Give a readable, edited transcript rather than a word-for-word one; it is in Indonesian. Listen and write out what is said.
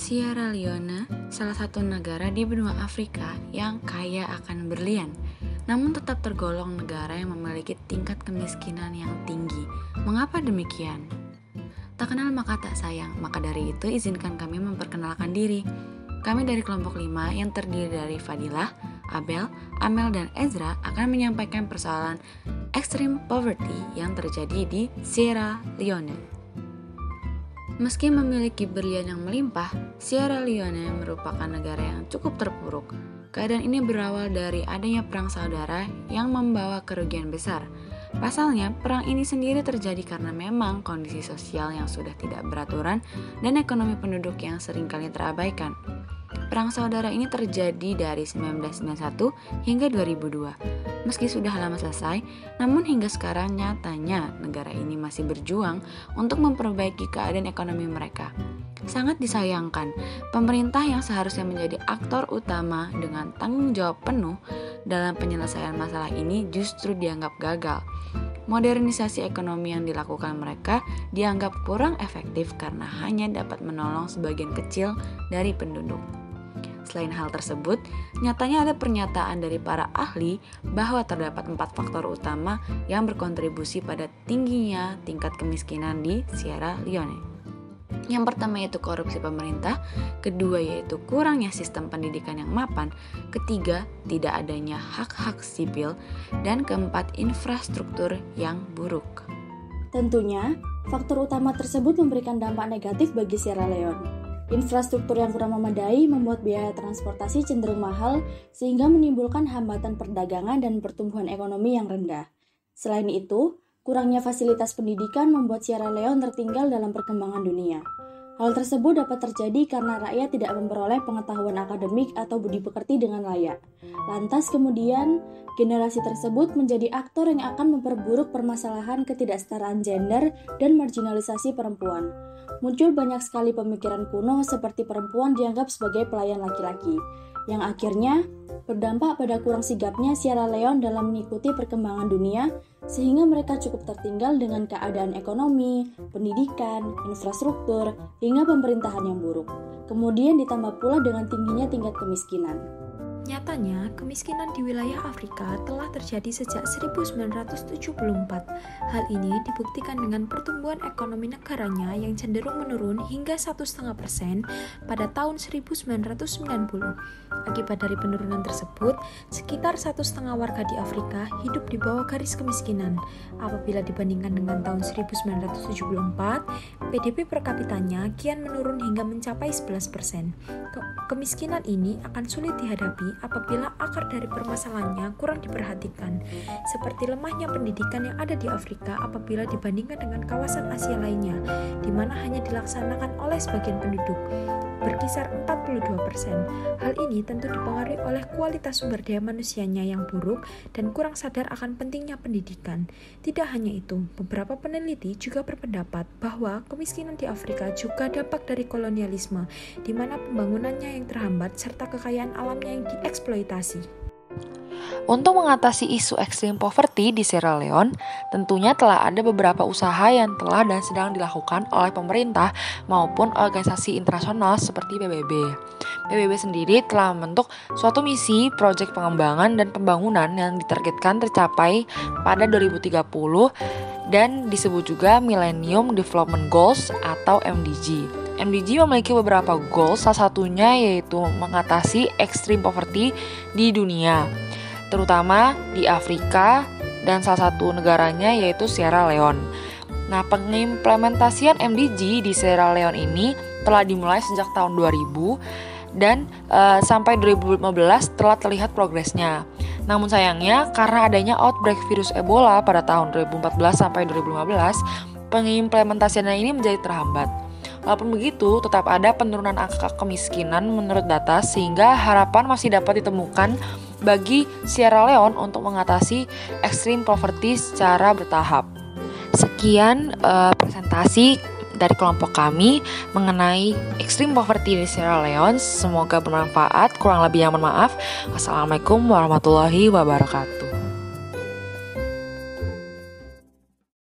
Sierra Leone, salah satu negara di benua Afrika yang kaya akan berlian, namun tetap tergolong negara yang memiliki tingkat kemiskinan yang tinggi. Mengapa demikian? Tak kenal maka tak sayang, maka dari itu izinkan kami memperkenalkan diri. Kami dari kelompok 5 yang terdiri dari Fadilah, Abel, Amel, dan Ezra akan menyampaikan persoalan extreme poverty yang terjadi di Sierra Leone. Meski memiliki berlian yang melimpah, Sierra Leone merupakan negara yang cukup terpuruk. Keadaan ini berawal dari adanya perang saudara yang membawa kerugian besar. Pasalnya, perang ini sendiri terjadi karena memang kondisi sosial yang sudah tidak beraturan dan ekonomi penduduk yang seringkali terabaikan. Perang saudara ini terjadi dari 1991 hingga 2002. Meski sudah lama selesai, namun hingga sekarang nyatanya negara ini masih berjuang untuk memperbaiki keadaan ekonomi mereka. Sangat disayangkan, pemerintah yang seharusnya menjadi aktor utama dengan tanggung jawab penuh dalam penyelesaian masalah ini justru dianggap gagal. Modernisasi ekonomi yang dilakukan mereka dianggap kurang efektif karena hanya dapat menolong sebagian kecil dari penduduk. Selain hal tersebut, nyatanya ada pernyataan dari para ahli bahwa terdapat 4 faktor utama yang berkontribusi pada tingginya tingkat kemiskinan di Sierra Leone. Yang pertama yaitu korupsi pemerintah, kedua yaitu kurangnya sistem pendidikan yang mapan, ketiga tidak adanya hak-hak sipil, dan keempat infrastruktur yang buruk. Tentunya, faktor utama tersebut memberikan dampak negatif bagi Sierra Leone. Infrastruktur yang kurang memadai membuat biaya transportasi cenderung mahal sehingga menimbulkan hambatan perdagangan dan pertumbuhan ekonomi yang rendah. Selain itu, kurangnya fasilitas pendidikan membuat Sierra Leone tertinggal dalam perkembangan dunia. Hal tersebut dapat terjadi karena rakyat tidak memperoleh pengetahuan akademik atau budi pekerti dengan layak. Lantas kemudian, generasi tersebut menjadi aktor yang akan memperburuk permasalahan ketidaksetaraan gender dan marginalisasi perempuan. Muncul banyak sekali pemikiran kuno seperti perempuan dianggap sebagai pelayan laki-laki, yang akhirnya berdampak pada kurang sigapnya Sierra Leone dalam mengikuti perkembangan dunia, sehingga mereka cukup tertinggal dengan keadaan ekonomi, pendidikan, infrastruktur, hingga pemerintahan yang buruk. Kemudian ditambah pula dengan tingginya tingkat kemiskinan. Nyatanya, kemiskinan di wilayah Afrika telah terjadi sejak 1974. Hal ini dibuktikan dengan pertumbuhan ekonomi negaranya yang cenderung menurun hingga 1,5% pada tahun 1990. Akibat dari penurunan tersebut, sekitar 1,5 warga di Afrika hidup di bawah garis kemiskinan. Apabila dibandingkan dengan tahun 1974, PDB per kapitanya kian menurun hingga mencapai 11%. Kemiskinan ini akan sulit dihadapi apabila akar dari permasalahannya kurang diperhatikan, seperti lemahnya pendidikan yang ada di Afrika apabila dibandingkan dengan kawasan Asia lainnya, di mana hanya dilaksanakan oleh sebagian penduduk, berkisar 42%. Hal ini tentu dipengaruhi oleh kualitas sumber daya manusianya yang buruk dan kurang sadar akan pentingnya pendidikan. Tidak hanya itu, beberapa peneliti juga berpendapat bahwa kemiskinan di Afrika juga dampak dari kolonialisme, di mana pembangunannya yang terhambat serta kekayaan alamnya yang dieksploitasi. Untuk mengatasi isu extreme poverty di Sierra Leone, tentunya telah ada beberapa usaha yang telah dan sedang dilakukan oleh pemerintah maupun organisasi internasional seperti PBB. PBB sendiri telah membentuk suatu misi proyek pengembangan dan pembangunan yang ditargetkan tercapai pada 2030 dan disebut juga Millennium Development Goals atau MDG. MDG memiliki beberapa goals, salah satunya yaitu mengatasi extreme poverty di dunia, terutama di Afrika dan salah satu negaranya yaitu Sierra Leone. Nah, pengimplementasian MDG di Sierra Leone ini telah dimulai sejak tahun 2000 dan sampai 2015 telah terlihat progresnya. Namun sayangnya karena adanya outbreak virus Ebola pada tahun 2014 sampai 2015, pengimplementasiannya ini menjadi terhambat. Walaupun begitu, tetap ada penurunan angka kemiskinan menurut data sehingga harapan masih dapat ditemukan bagi Sierra Leone untuk mengatasi extreme poverty secara bertahap. Sekian presentasi dari kelompok kami mengenai extreme poverty di Sierra Leone. Semoga bermanfaat, kurang lebih yang mohon maaf. Wassalamualaikum warahmatullahi wabarakatuh.